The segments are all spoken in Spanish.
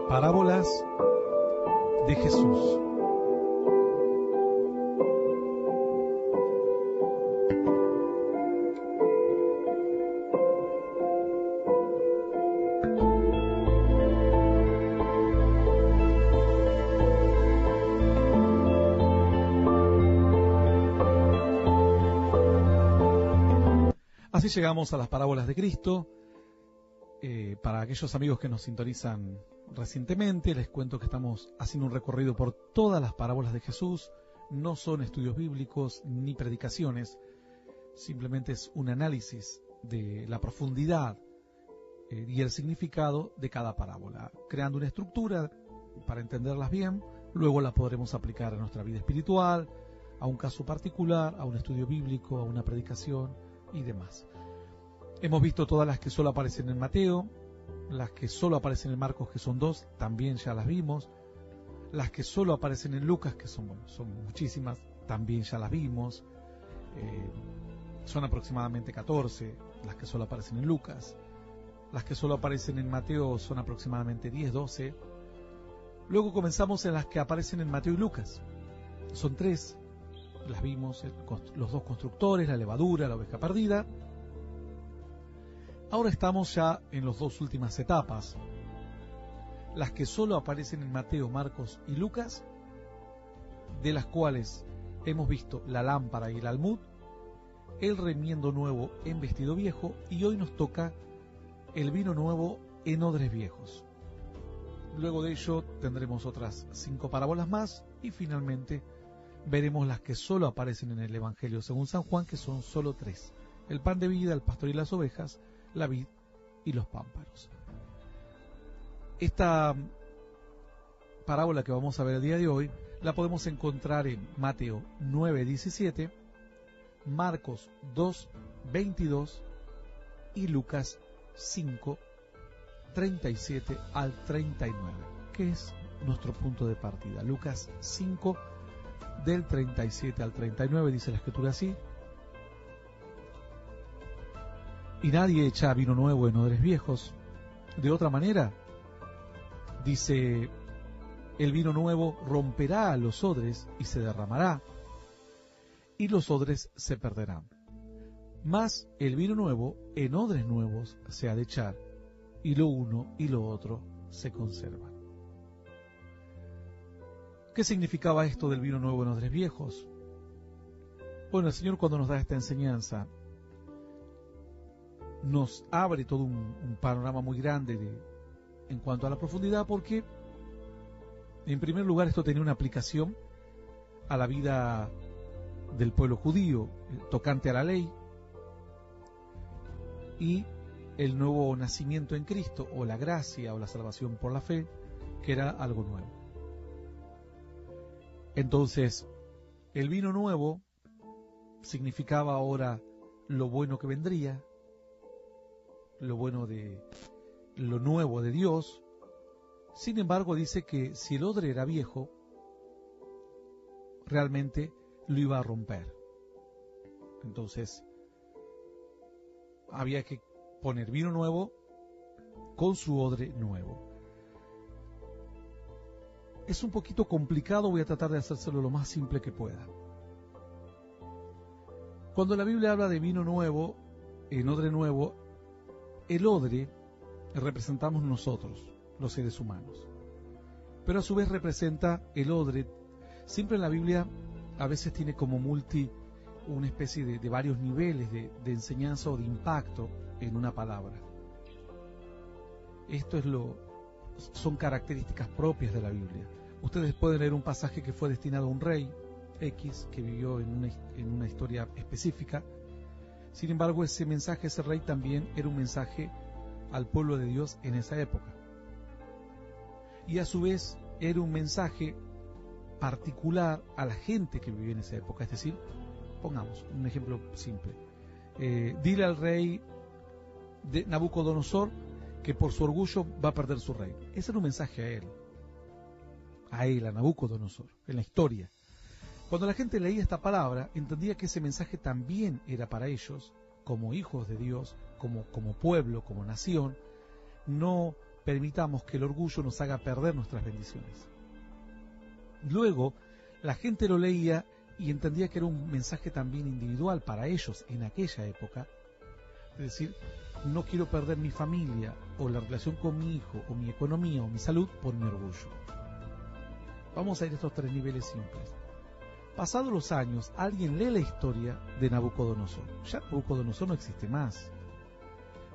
Parábolas de Jesús. Así llegamos a las parábolas de Cristo. Para aquellos amigos que nos sintonizan recientemente, les cuento que estamos haciendo un recorrido por todas las parábolas de Jesús. No son estudios bíblicos ni predicaciones, simplemente es un análisis de la profundidad y el significado de cada parábola, creando una estructura para entenderlas bien. Luego las podremos aplicar a nuestra vida espiritual, a un caso particular, a un estudio bíblico, a una predicación y demás. Hemos visto todas las que solo aparecen en Mateo, las que solo aparecen en Marcos, que son 2, también ya las vimos. Las que solo aparecen en Lucas, que son muchísimas, también ya las vimos. Son aproximadamente 14 las que solo aparecen en Lucas. Las que solo aparecen en Mateo son aproximadamente 10, 12. Luego comenzamos en las que aparecen en Mateo y Lucas. Son 3, las vimos, los 2 constructores, la levadura, la oveja perdida. Ahora estamos ya en las 2 últimas etapas, las que solo aparecen en Mateo, Marcos y Lucas, de las cuales hemos visto la lámpara y el almud, el remiendo nuevo en vestido viejo, y hoy nos toca el vino nuevo en odres viejos. Luego de ello tendremos otras 5 parábolas más, y finalmente veremos las que solo aparecen en el Evangelio según San Juan, que son solo 3: el pan de vida, el pastor y las ovejas, la vid y los pámpanos. Esta parábola que vamos a ver el día de hoy la podemos encontrar en Mateo 9:17, Marcos 2:22 y Lucas 5:37 al 39, que es nuestro punto de partida. Lucas 5 del 37 al 39 dice la escritura así: y nadie echa vino nuevo en odres viejos. De otra manera, dice, el vino nuevo romperá los odres y se derramará, y los odres se perderán. Mas el vino nuevo en odres nuevos se ha de echar, y lo uno y lo otro se conservan. ¿Qué significaba esto del vino nuevo en odres viejos? Bueno, el Señor, cuando nos da esta enseñanza, nos abre todo un panorama muy grande en cuanto a la profundidad, porque en primer lugar esto tenía una aplicación a la vida del pueblo judío tocante a la ley y el nuevo nacimiento en Cristo, o la gracia o la salvación por la fe, que era algo nuevo. Entonces, el vino nuevo significaba ahora lo bueno que vendría, lo bueno de lo nuevo de Dios. Sin embargo, dice que si el odre era viejo, realmente lo iba a romper. Entonces, había que poner vino nuevo con su odre nuevo. Es un poquito complicado, voy a tratar de hacérselo lo más simple que pueda. Cuando la Biblia habla de vino nuevo en odre nuevo, el odre representamos nosotros, los seres humanos, pero a su vez representa el odre. Siempre en la Biblia a veces tiene como una especie de varios niveles de enseñanza o de impacto en una palabra. Esto son características propias de la Biblia. Ustedes pueden leer un pasaje que fue destinado a un rey X que vivió en una historia específica. Sin embargo, ese mensaje, ese rey, también era un mensaje al pueblo de Dios en esa época. Y a su vez era un mensaje particular a la gente que vivía en esa época. Es decir, pongamos un ejemplo simple. Dile al rey de Nabucodonosor que por su orgullo va a perder su reino. Ese era un mensaje a Nabucodonosor, en la historia. Cuando la gente leía esta palabra, entendía que ese mensaje también era para ellos, como hijos de Dios, como pueblo, como nación, no permitamos que el orgullo nos haga perder nuestras bendiciones. Luego, la gente lo leía y entendía que era un mensaje también individual para ellos en aquella época. Es decir, no quiero perder mi familia, o la relación con mi hijo, o mi economía, o mi salud por mi orgullo. Vamos a ir a estos 3 niveles simples. Pasados los años, alguien lee la historia de Nabucodonosor. Ya Nabucodonosor no existe más.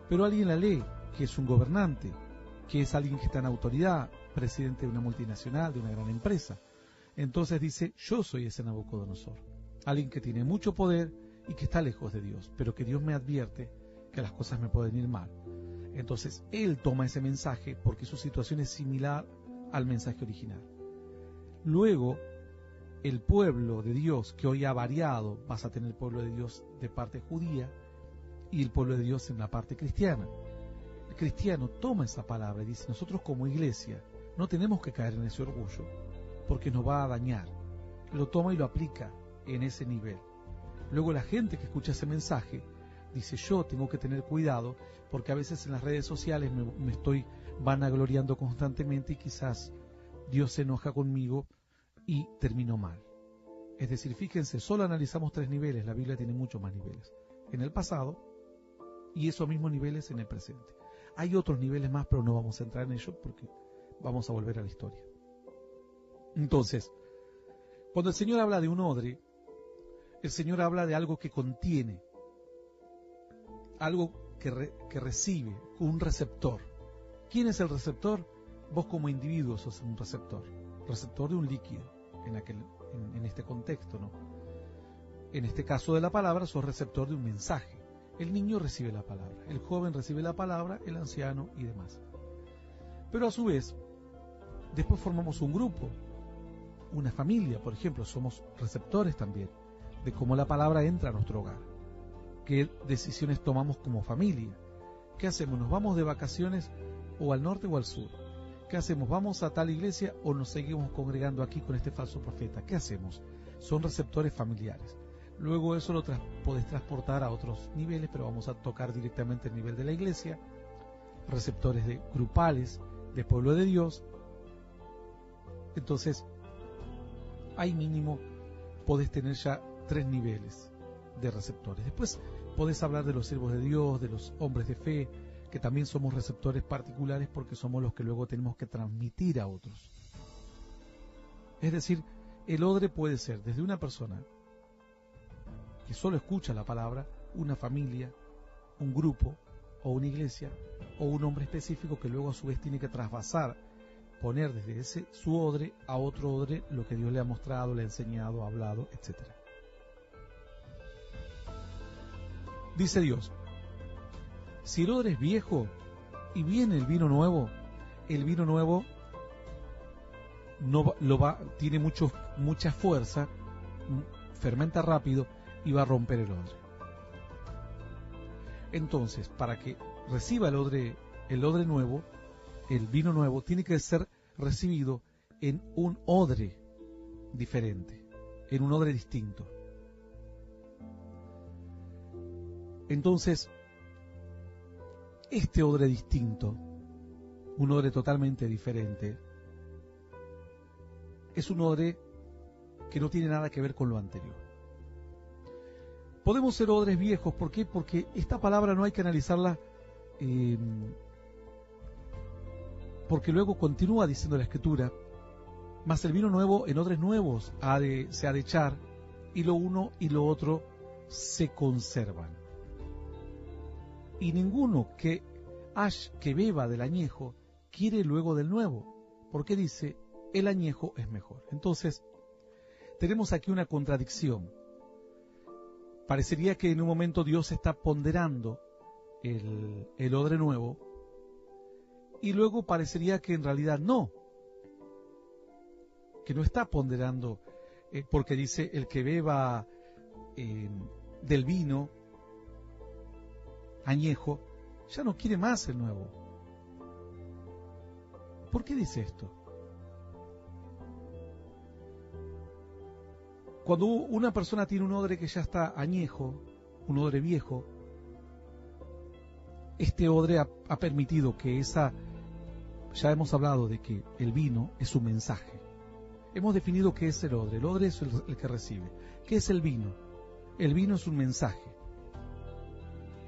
Pero alguien la lee, que es un gobernante, que es alguien que está en autoridad, presidente de una multinacional, de una gran empresa. Entonces dice, yo soy ese Nabucodonosor, alguien que tiene mucho poder y que está lejos de Dios, pero que Dios me advierte que las cosas me pueden ir mal. Entonces él toma ese mensaje porque su situación es similar al mensaje original. Luego, el pueblo de Dios, que hoy ha variado, vas a tener el pueblo de Dios de parte judía y el pueblo de Dios en la parte cristiana. El cristiano toma esa palabra y dice, nosotros como iglesia no tenemos que caer en ese orgullo, porque nos va a dañar. Lo toma y lo aplica en ese nivel. Luego la gente que escucha ese mensaje dice, yo tengo que tener cuidado, porque a veces en las redes sociales me estoy vanagloriando constantemente y quizás Dios se enoja conmigo y termino mal. Es decir, fíjense, solo analizamos 3 niveles, la Biblia tiene muchos más niveles. En el pasado y esos mismos niveles en el presente. Hay otros niveles más, pero no vamos a entrar en ellos porque vamos a volver a la historia. Entonces, cuando el Señor habla de un odre, el Señor habla de algo que contiene, algo que recibe, un receptor. ¿Quién es el receptor? Vos como individuo sos un receptor de un líquido, en este contexto, ¿no? En este caso de la palabra, sos receptor de un mensaje. El niño recibe la palabra, el joven recibe la palabra, el anciano y demás. Pero a su vez, después formamos un grupo, una familia, por ejemplo, somos receptores también de cómo la palabra entra a nuestro hogar, qué decisiones tomamos como familia, qué hacemos, nos vamos de vacaciones o al norte o al sur, qué hacemos, vamos a tal iglesia o nos seguimos congregando aquí con este falso profeta, qué hacemos, son receptores familiares. Luego eso lo podés transportar a otros niveles, pero vamos a tocar directamente el nivel de la iglesia, receptores grupales, de pueblo de Dios. Entonces, ahí mínimo podés tener ya 3 niveles de receptores. Después podés hablar de los siervos de Dios, de los hombres de fe, que también somos receptores particulares porque somos los que luego tenemos que transmitir a otros. Es decir, el odre puede ser desde una persona que solo escucha la palabra, una familia, un grupo o una iglesia, o un hombre específico que luego a su vez tiene que trasvasar, poner desde su odre a otro odre lo que Dios le ha mostrado, le ha enseñado, ha hablado, etc. Dice Dios, si el odre es viejo y viene el vino nuevo no tiene mucha fuerza, fermenta rápido y va a romper el odre. Entonces, para que reciba el odre nuevo, el vino nuevo, tiene que ser recibido en un odre diferente, en un odre distinto. Entonces, este odre distinto, un odre totalmente diferente, es un odre que no tiene nada que ver con lo anterior. Podemos ser odres viejos, ¿por qué? Porque esta palabra no hay que analizarla, porque luego continúa diciendo la Escritura, mas el vino nuevo en odres nuevos se ha de echar, y lo uno y lo otro se conservan. Y ninguno que beba del añejo quiere luego del nuevo, porque dice, el añejo es mejor. Entonces, tenemos aquí una contradicción. Parecería que en un momento Dios está ponderando el odre nuevo, y luego parecería que en realidad no, que no está ponderando, porque dice, el que beba del vino añejo, ya no quiere más el nuevo. ¿Por qué dice esto? Cuando una persona tiene un odre que ya está añejo, un odre viejo, este odre ha permitido que ya hemos hablado de que el vino es un mensaje. Hemos definido qué es el odre. El odre es el que recibe. ¿Qué es el vino? El vino es un mensaje.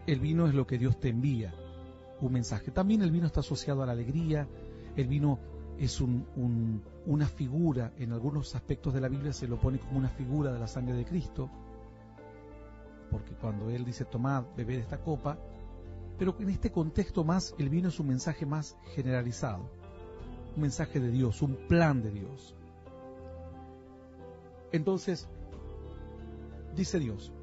El vino es lo que Dios te envía, un mensaje. También el vino está asociado a la alegría. El vino es una figura, en algunos aspectos de la Biblia se lo pone como una figura de la sangre de Cristo, porque cuando Él dice tomad, bebed esta copa, pero en este contexto más, el vino es un mensaje más generalizado, un mensaje de Dios, un plan de Dios. Entonces, dice Dios,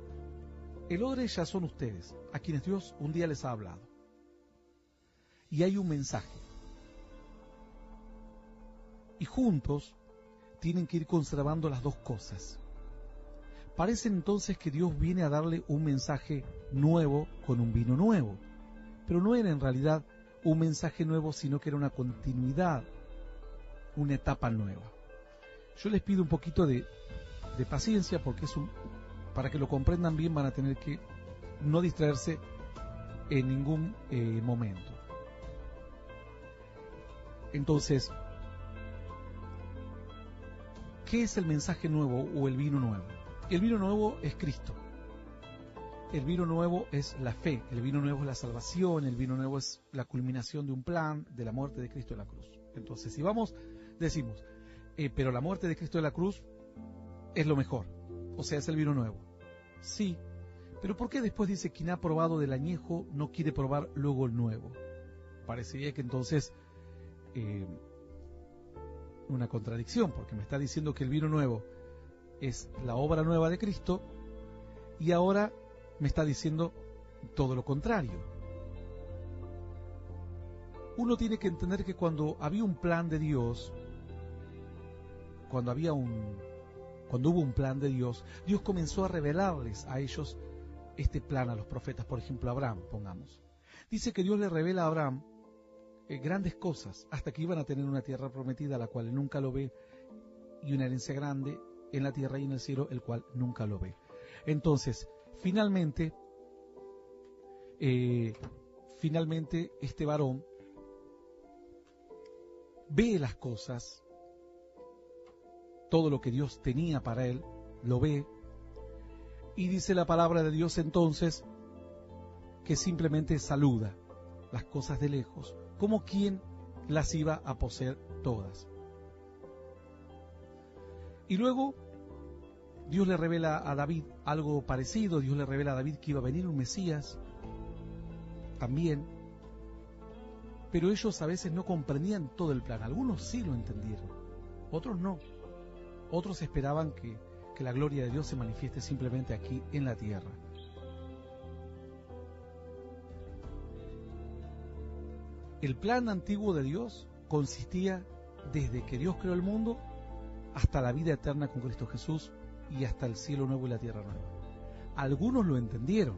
el odre ya son ustedes, a quienes Dios un día les ha hablado. Y hay un mensaje. Y juntos tienen que ir conservando las dos cosas. Parece entonces que Dios viene a darle un mensaje nuevo con un vino nuevo. Pero no era en realidad un mensaje nuevo, sino que era una continuidad, una etapa nueva. Yo les pido un poquito de paciencia, porque para que lo comprendan bien van a tener que no distraerse en ningún momento. Entonces, ¿qué es el mensaje nuevo o el vino nuevo? El vino nuevo es Cristo. El vino nuevo es la fe. El vino nuevo es la salvación. El vino nuevo es la culminación de un plan de la muerte de Cristo en la cruz. Entonces, si decimos, pero la muerte de Cristo en la cruz es lo mejor. O sea, es el vino nuevo. Sí, pero ¿por qué después dice quien ha probado del añejo no quiere probar luego el nuevo? Parecería que entonces una contradicción, porque me está diciendo que el vino nuevo es la obra nueva de Cristo y ahora me está diciendo todo lo contrario. Uno tiene que entender que cuando había un plan de Dios, cuando hubo un plan de Dios, Dios comenzó a revelarles a ellos este plan, a los profetas, por ejemplo a Abraham, pongamos. Dice que Dios le revela a Abraham grandes cosas, hasta que iban a tener una tierra prometida, la cual nunca lo ve, y una herencia grande en la tierra y en el cielo, el cual nunca lo ve. Entonces, finalmente este varón ve las cosas, todo lo que Dios tenía para él, lo ve, y dice la palabra de Dios entonces que simplemente saluda las cosas de lejos, como quien las iba a poseer todas. Y luego Dios le revela a David algo parecido. Dios le revela a David que iba a venir un Mesías también, pero ellos a veces no comprendían todo el plan. Algunos sí lo entendieron, otros no. Otros esperaban que la gloria de Dios se manifieste simplemente aquí en la tierra. El plan antiguo de Dios consistía desde que Dios creó el mundo hasta la vida eterna con Cristo Jesús y hasta el cielo nuevo y la tierra nueva. Algunos lo entendieron,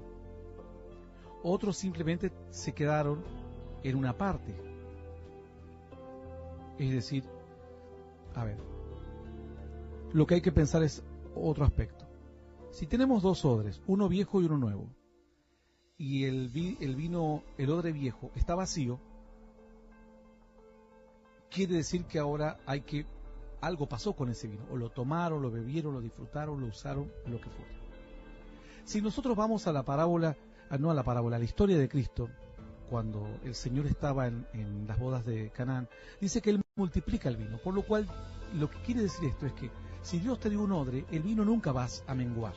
otros simplemente se quedaron en una parte. Es decir, lo que hay que pensar es otro aspecto. Si tenemos dos odres, uno viejo y uno nuevo, y el odre viejo está vacío, quiere decir que ahora algo pasó con ese vino, o lo tomaron, lo bebieron, lo disfrutaron, lo usaron, lo que fuera. Si nosotros vamos a la historia de Cristo, cuando el Señor estaba en las bodas de Canaán, dice que Él multiplica el vino, por lo cual lo que quiere decir esto es que si Dios te dio un odre, el vino nunca va a menguar,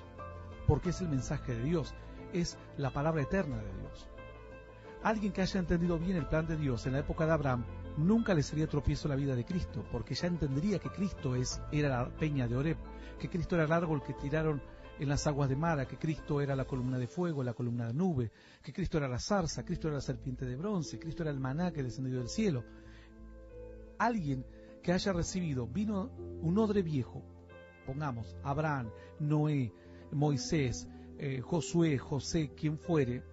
porque es el mensaje de Dios, es la palabra eterna de Dios. Alguien que haya entendido bien el plan de Dios en la época de Abraham, nunca le sería tropiezo la vida de Cristo, porque ya entendería que Cristo era la peña de Oreb, que Cristo era el árbol que tiraron en las aguas de Mara, que Cristo era la columna de fuego, la columna de nube, que Cristo era la zarza, Cristo era la serpiente de bronce, Cristo era el maná que descendió del cielo. Alguien que haya recibido un odre viejo, pongamos Abraham, Noé, Moisés, Josué, José, quien fuere,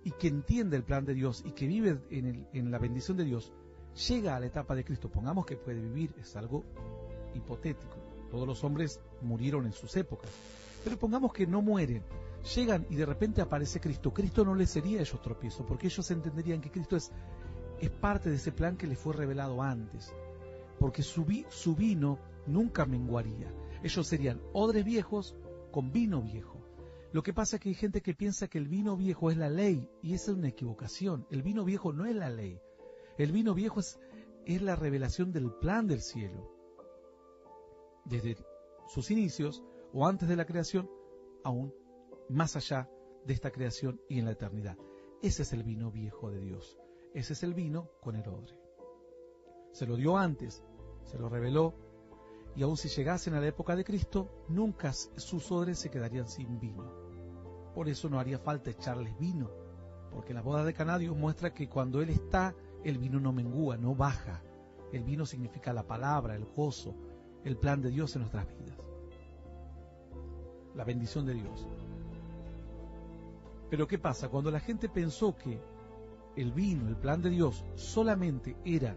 y que entiende el plan de Dios y que vive en la bendición de Dios, llega a la etapa de Cristo. Pongamos que puede vivir, es algo hipotético, todos los hombres murieron en sus épocas, pero pongamos que no mueren, llegan y de repente aparece Cristo. Cristo no les sería a ellos tropiezo, porque ellos entenderían que Cristo es es parte de ese plan que les fue revelado antes, porque su vino nunca menguaría. Ellos serían odres viejos con vino viejo. Lo que pasa es que hay gente que piensa que el vino viejo es la ley, y esa es una equivocación. El vino viejo no es la ley. El vino viejo es la revelación del plan del cielo. Desde sus inicios, o antes de la creación, aún más allá de esta creación y en la eternidad. Ese es el vino viejo de Dios. Ese es el vino con el odre. Se lo dio antes, se lo reveló, y aun si llegasen a la época de Cristo, nunca sus odres se quedarían sin vino. Por eso no haría falta echarles vino, porque en la boda de Caná Dios muestra que cuando Él está, el vino no mengúa, no baja. El vino significa la palabra, el gozo, el plan de Dios en nuestras vidas, la bendición de Dios. Pero ¿qué pasa? Cuando la gente pensó que el vino, el plan de Dios, solamente era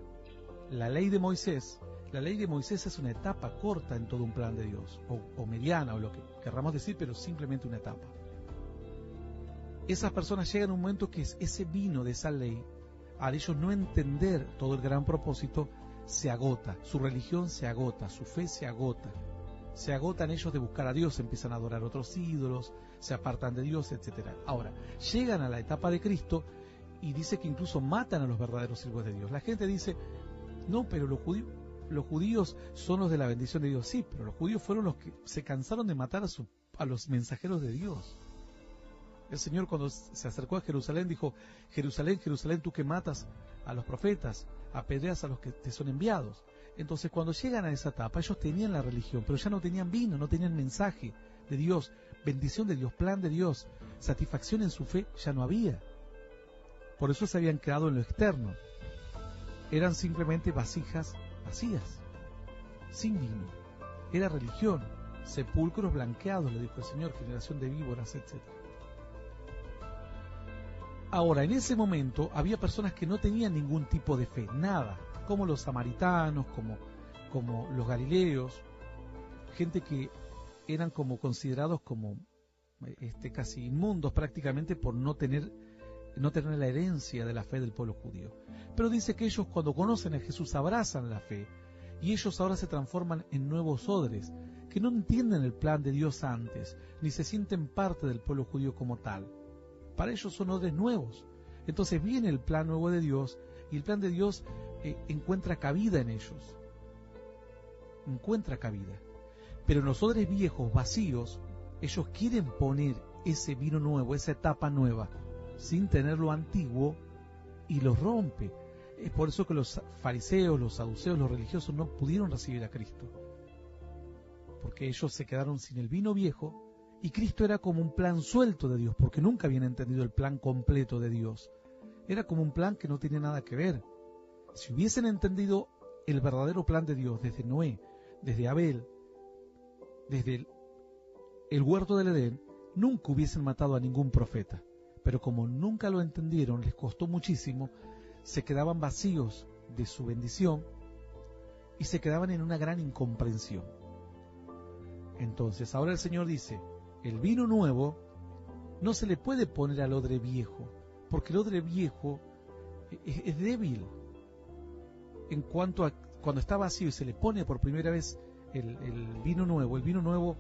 la ley de Moisés, la ley de Moisés es una etapa corta en todo un plan de Dios, o mediana, o lo que querramos decir, pero simplemente una etapa. Esas personas llegan a un momento que ese vino de esa ley, al ellos no entender todo el gran propósito, se agota, su religión se agota, su fe se agotan ellos de buscar a Dios, empiezan a adorar otros ídolos, se apartan de Dios, etc. Ahora, llegan a la etapa de Cristo y dice que incluso matan a los verdaderos siervos de Dios. La gente dice, no, pero los judíos son los de la bendición de Dios. Sí, pero los judíos fueron los que se cansaron de matar a los mensajeros de Dios. El Señor, cuando se acercó a Jerusalén, dijo, Jerusalén, Jerusalén, tú que matas a los profetas, apedreas a los que te son enviados. Entonces, cuando llegan a esa etapa, ellos tenían la religión, pero ya no tenían vino, no tenían mensaje de Dios, bendición de Dios, plan de Dios, satisfacción en su fe, ya no había. Por eso se habían quedado en lo externo. Eran simplemente vasijas vacías, sin vino. Era religión, sepulcros blanqueados, le dijo el Señor, generación de víboras, etc. Ahora, en ese momento había personas que no tenían ningún tipo de fe, nada, como los samaritanos, como los galileos, gente que eran como considerados como casi inmundos prácticamente por no tener la herencia de la fe del pueblo judío. Pero dice que ellos, cuando conocen a Jesús, abrazan la fe, y ellos ahora se transforman en nuevos odres, que no entienden el plan de Dios antes, ni se sienten parte del pueblo judío como tal. Para ellos son odres nuevos. Entonces viene el plan nuevo de Dios, y el plan de Dios encuentra cabida en ellos. Encuentra cabida. Pero en los odres viejos, vacíos, ellos quieren poner ese vino nuevo, esa etapa nueva, sin tener lo antiguo, y los rompe. Es por eso que los fariseos, los saduceos, los religiosos no pudieron recibir a Cristo, porque ellos se quedaron sin el vino viejo, y Cristo era como un plan suelto de Dios, porque nunca habían entendido el plan completo de Dios. Era como un plan que no tenía nada que ver. Si hubiesen entendido el verdadero plan de Dios desde Noé, desde Abel, desde el huerto del Edén, nunca hubiesen matado a ningún profeta. Pero como nunca lo entendieron, les costó muchísimo, se quedaban vacíos de su bendición y se quedaban en una gran incomprensión. Entonces ahora el Señor dice, el vino nuevo no se le puede poner al odre viejo, porque el odre viejo es débil. En cuanto a cuando está vacío y se le pone por primera vez el vino nuevo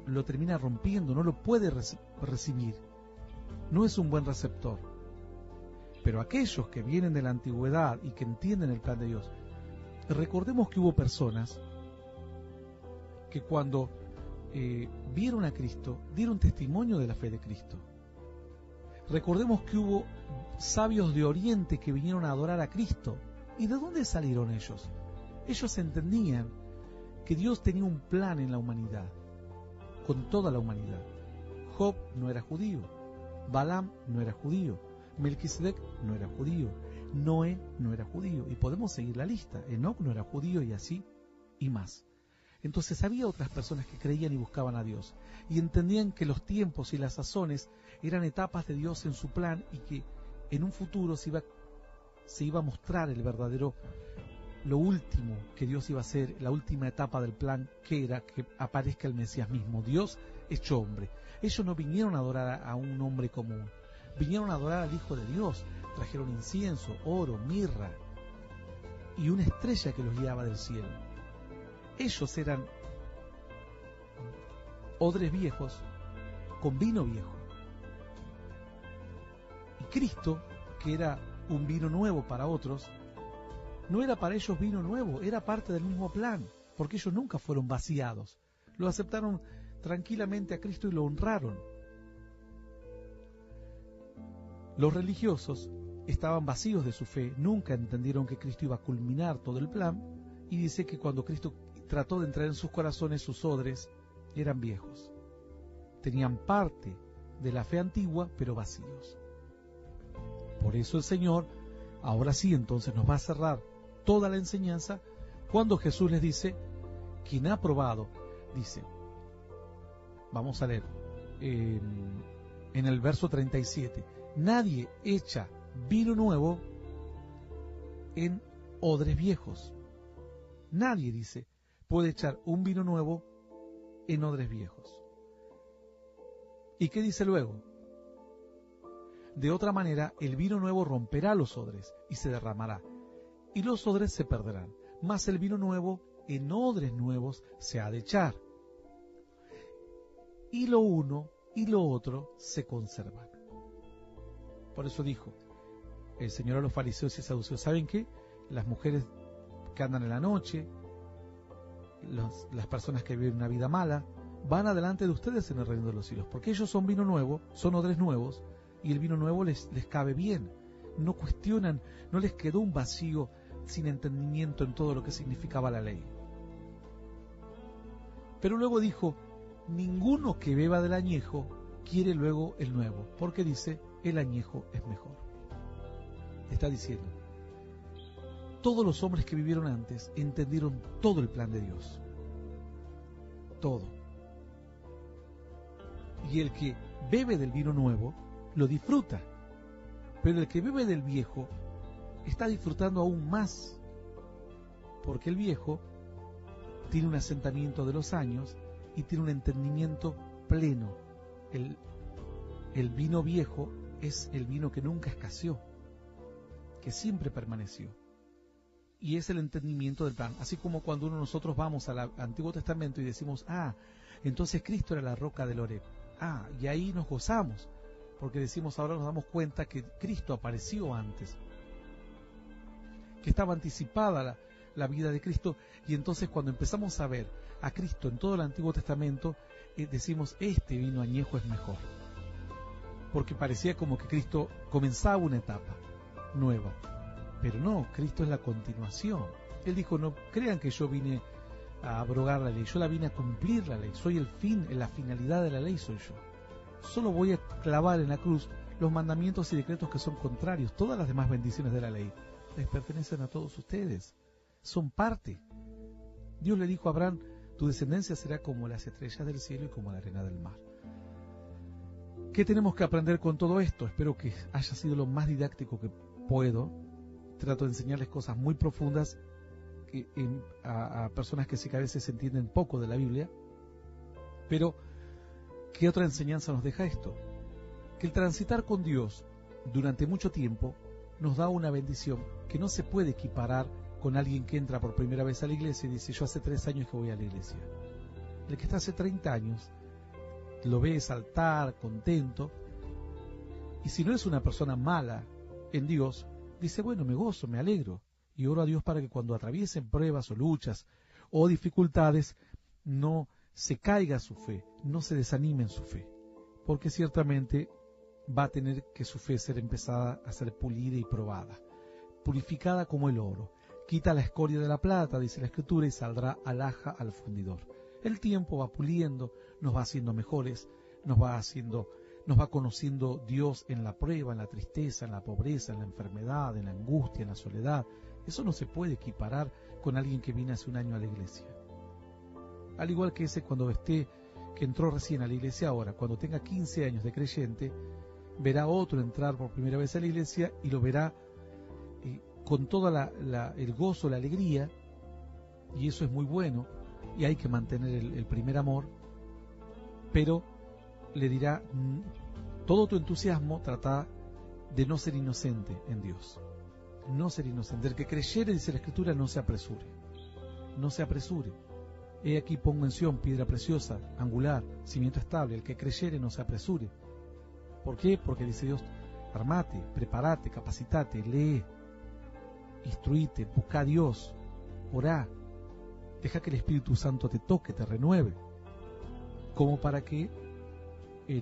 lo termina rompiendo, no lo puede recibir. No es un buen receptor. Pero aquellos que vienen de la antigüedad y que entienden el plan de Dios, recordemos que hubo personas que cuando vieron a Cristo, dieron testimonio de la fe de Cristo. Recordemos que hubo sabios de Oriente que vinieron a adorar a Cristo. ¿Y de dónde salieron ellos? Ellos entendían que Dios tenía un plan en la humanidad, con toda la humanidad. Job no era judío, Balaam no era judío, Melquisedec no era judío, Noé no era judío, y podemos seguir la lista. Enoc no era judío, y así y más. Entonces había otras personas que creían y buscaban a Dios, y entendían que los tiempos y las sazones eran etapas de Dios en su plan, y que en un futuro se iba a mostrar el verdadero, lo último que Dios iba a hacer, la última etapa del plan, que era que aparezca el Mesías mismo, Dios hecho hombre. Ellos no vinieron a adorar a un hombre común, vinieron a adorar al Hijo de Dios, trajeron incienso, oro, mirra y una estrella que los guiaba del cielo. Ellos eran odres viejos con vino viejo. Y Cristo, que era un vino nuevo para otros, no era para ellos vino nuevo, era parte del mismo plan, porque ellos nunca fueron vaciados. Lo aceptaron tranquilamente a Cristo y lo honraron. Los religiosos estaban vacíos de su fe, nunca entendieron que Cristo iba a culminar todo el plan, y dice que cuando Cristo trató de entrar en sus corazones, sus odres eran viejos. Tenían parte de la fe antigua, pero vacíos. Por eso el Señor, ahora sí, entonces nos va a cerrar toda la enseñanza cuando Jesús les dice, quien ha probado, dice, vamos a leer en el verso 37, nadie echa vino nuevo en odres viejos. Nadie, dice, puede echar un vino nuevo en odres viejos. ¿Y qué dice luego? De otra manera, el vino nuevo romperá los odres y se derramará, y los odres se perderán, mas el vino nuevo en odres nuevos se ha de echar. Y lo uno y lo otro se conservan. Por eso dijo el Señor a los fariseos y saduceos, ¿saben qué? Las mujeres que andan en la noche, las personas que viven una vida mala, van adelante de ustedes en el reino de los cielos, porque ellos son vino nuevo, son odres nuevos, y el vino nuevo les cabe bien. No cuestionan, no les quedó un vacío sin entendimiento en todo lo que significaba la ley. Pero luego dijo, ninguno que beba del añejo quiere luego el nuevo, porque dice, el añejo es mejor. Está diciendo, todos los hombres que vivieron antes entendieron todo el plan de Dios. Todo. Y el que bebe del vino nuevo, lo disfruta. Pero el que bebe del viejo, está disfrutando aún más. Porque el viejo tiene un asentamiento de los años y tiene un entendimiento pleno. El vino viejo es el vino que nunca escaseó, que siempre permaneció. Y es el entendimiento del plan. Así como cuando nosotros vamos al Antiguo Testamento y decimos, entonces Cristo era la roca del Oreb. Y ahí nos gozamos, porque decimos, ahora nos damos cuenta que Cristo apareció antes, que estaba anticipada la vida de Cristo, y entonces cuando empezamos a ver a Cristo en todo el Antiguo Testamento, decimos, este vino añejo es mejor, porque parecía como que Cristo comenzaba una etapa nueva, pero no, Cristo es la continuación. Él dijo, no crean que yo vine a abrogar la ley, yo la vine a cumplir la ley, soy el fin, la finalidad de la ley soy yo. Solo voy a clavar en la cruz los mandamientos y decretos que son contrarios. Todas las demás bendiciones de la ley les pertenecen a todos ustedes, son parte. Dios le dijo a Abraham, tu descendencia será como las estrellas del cielo y como la arena del mar. ¿Qué tenemos que aprender con todo esto? Espero que haya sido lo más didáctico que puedo. Trato de enseñarles cosas muy profundas a personas que sí que a veces entienden poco de la Biblia, pero ¿qué otra enseñanza nos deja esto? Que el transitar con Dios durante mucho tiempo nos da una bendición que no se puede equiparar con alguien que entra por primera vez a la iglesia y dice, yo hace 3 años que voy a la iglesia. El que está hace 30 años lo ve saltar, contento, y si no es una persona mala en Dios, dice, bueno, me gozo, me alegro, y oro a Dios para que cuando atraviesen pruebas o luchas o dificultades, no se caiga su fe, no se desanime en su fe, porque ciertamente va a tener que su fe ser empezada a ser pulida y probada, purificada como el oro. Quita la escoria de la plata, dice la Escritura, y saldrá alhaja al fundidor. El tiempo va puliendo, nos va haciendo mejores, nos va conociendo Dios en la prueba, en la tristeza, en la pobreza, en la enfermedad, en la angustia, en la soledad. Eso no se puede equiparar con alguien que viene hace 1 año a la iglesia. Al igual que ese que entró recién a la iglesia ahora, cuando tenga 15 años de creyente, verá otro entrar por primera vez a la iglesia y lo verá con todo el gozo, la alegría, y eso es muy bueno, y hay que mantener el primer amor, pero le dirá, todo tu entusiasmo trata de no ser inocente en Dios. No ser inocente. El que creyere, dice la Escritura, no se apresure. No se apresure. He aquí pongo en Sión piedra preciosa, angular, cimiento estable. El que creyere, no se apresure. ¿Por qué? Porque dice Dios, armate, prepárate, capacitate, lee, instruite, busca a Dios, orá, deja que el Espíritu Santo te toque, te renueve, como para que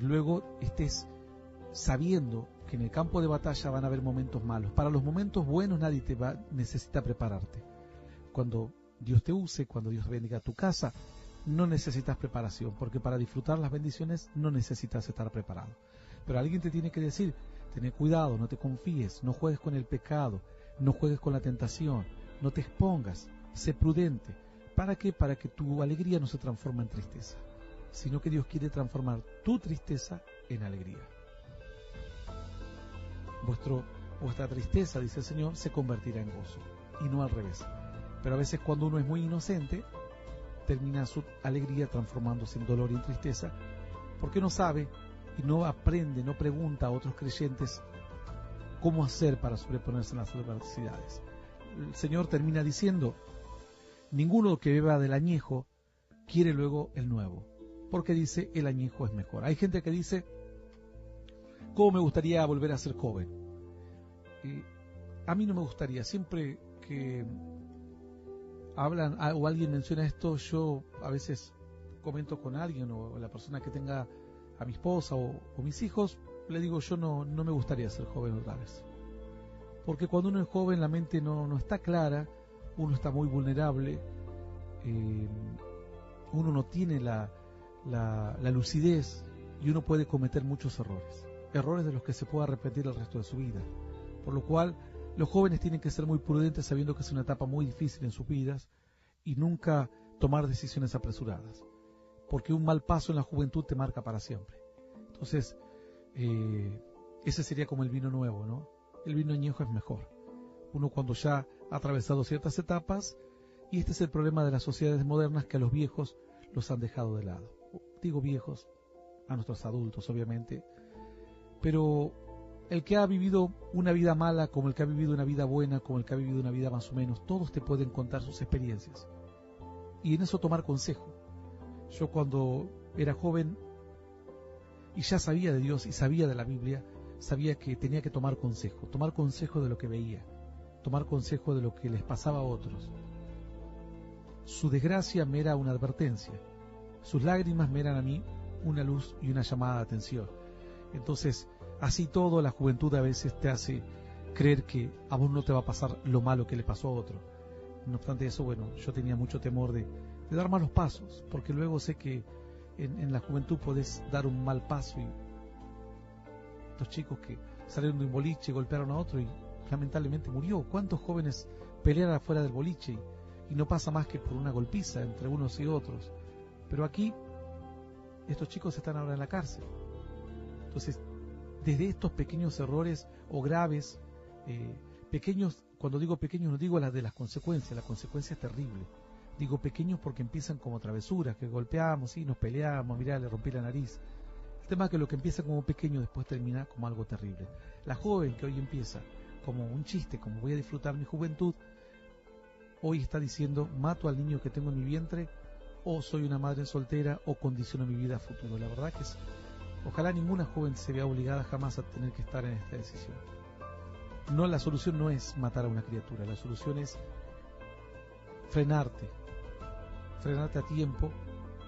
luego estés sabiendo que en el campo de batalla van a haber momentos malos. Para los momentos buenos nadie necesita prepararte. Cuando Dios te use, cuando Dios bendiga tu casa, no necesitas preparación, porque para disfrutar las bendiciones no necesitas estar preparado. Pero alguien te tiene que decir, ten cuidado, no te confíes, no juegues con el pecado, no juegues con la tentación, no te expongas, sé prudente. ¿Para qué? Para que tu alegría no se transforme en tristeza, sino que Dios quiere transformar tu tristeza en alegría. Vuestra tristeza, dice el Señor, se convertirá en gozo, y no al revés. Pero a veces cuando uno es muy inocente, termina su alegría transformándose en dolor y en tristeza, porque no sabe y no aprende, no pregunta a otros creyentes cómo hacer para sobreponerse a las adversidades. El Señor termina diciendo, ninguno que beba del añejo quiere luego el nuevo, porque dice, el añejo es mejor. Hay gente que dice, ¿cómo me gustaría volver a ser joven? A mí no me gustaría. Siempre que hablan o alguien menciona esto, yo a veces comento con alguien o la persona que tenga a mi esposa o mis hijos, le digo, yo no me gustaría ser joven otra vez. Porque cuando uno es joven la mente no está clara, uno está muy vulnerable, uno no tiene la lucidez y uno puede cometer muchos errores de los que se puede arrepentir el resto de su vida. Por lo cual los jóvenes tienen que ser muy prudentes sabiendo que es una etapa muy difícil en sus vidas y nunca tomar decisiones apresuradas, porque un mal paso en la juventud te marca para siempre. Entonces, ese sería como el vino nuevo, ¿no? El vino añejo es mejor. Uno cuando ya ha atravesado ciertas etapas, y este es el problema de las sociedades modernas, que a los viejos los han dejado de lado. Digo viejos, a nuestros adultos obviamente, pero el que ha vivido una vida mala, como el que ha vivido una vida buena, como el que ha vivido una vida más o menos, todos te pueden contar sus experiencias. Y en eso tomar consejo. Yo cuando era joven y ya sabía de Dios y sabía de la Biblia, sabía que tenía que tomar consejo de lo que veía, tomar consejo de lo que les pasaba a otros. Su desgracia me era una advertencia, sus lágrimas me eran a mí una luz y una llamada de atención. Entonces, así todo, la juventud a veces te hace creer que a vos no te va a pasar lo malo que le pasó a otro. No obstante eso, bueno, yo tenía mucho temor de dar malos pasos, porque luego sé que en la juventud podés dar un mal paso, y estos chicos que salieron de un boliche golpearon a otro y lamentablemente murió. ¿Cuántos jóvenes pelean afuera del boliche y no pasa más que por una golpiza entre unos y otros? Pero aquí estos chicos están ahora en la cárcel. Entonces, desde estos pequeños errores o graves, pequeños, cuando digo pequeños no digo las de las consecuencias, la consecuencia es terrible. Digo pequeños porque empiezan como travesuras, que golpeamos y nos peleamos, mirá, le rompí la nariz. El tema es que lo que empieza como pequeño después termina como algo terrible. La joven que hoy empieza como un chiste, como voy a disfrutar mi juventud, hoy está diciendo, mato al niño que tengo en mi vientre, o soy una madre soltera, o condiciono mi vida a futuro. La verdad que ojalá ninguna joven se vea obligada jamás a tener que estar en esta decisión. No, la solución no es matar a una criatura, la solución es frenarte a tiempo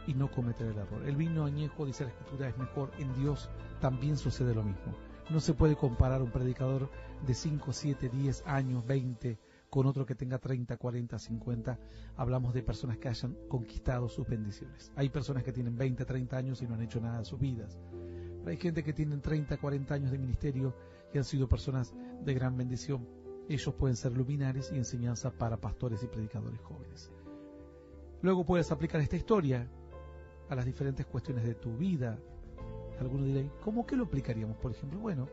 y no cometer el error. El vino añejo, dice la Escritura, es mejor. En Dios también sucede lo mismo. No se puede comparar un predicador de 5, 7, 10 años, 20, con otro que tenga 30, 40, 50. Hablamos de personas que hayan conquistado sus bendiciones. Hay personas que tienen 20, 30 años y no han hecho nada de sus vidas. Pero hay gente que tienen 30, 40 años de ministerio y han sido personas de gran bendición. Ellos pueden ser luminares y enseñanza para pastores y predicadores jóvenes. Luego puedes aplicar esta historia a las diferentes cuestiones de tu vida. Algunos dirán, ¿cómo que lo aplicaríamos? Por ejemplo, bueno,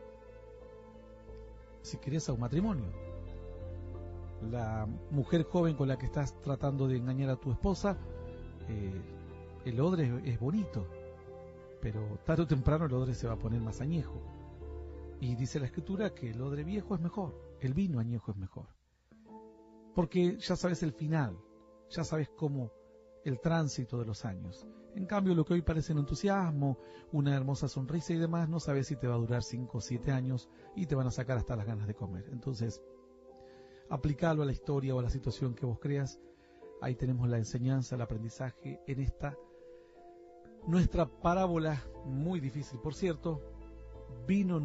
si querés a un matrimonio, la mujer joven con la que estás tratando de engañar a tu esposa, el odre es bonito, pero tarde o temprano el odre se va a poner más añejo. Y dice la Escritura que el odre viejo es mejor, el vino añejo es mejor. Porque ya sabes el final, ya sabes cómo el tránsito de los años. En cambio, lo que hoy parece un entusiasmo, una hermosa sonrisa y demás, no sabes si te va a durar 5 o 7 años y te van a sacar hasta las ganas de comer. Entonces, aplicalo a la historia o a la situación que vos creas. Ahí tenemos la enseñanza, el aprendizaje en esta nuestra parábola, muy difícil por cierto, vino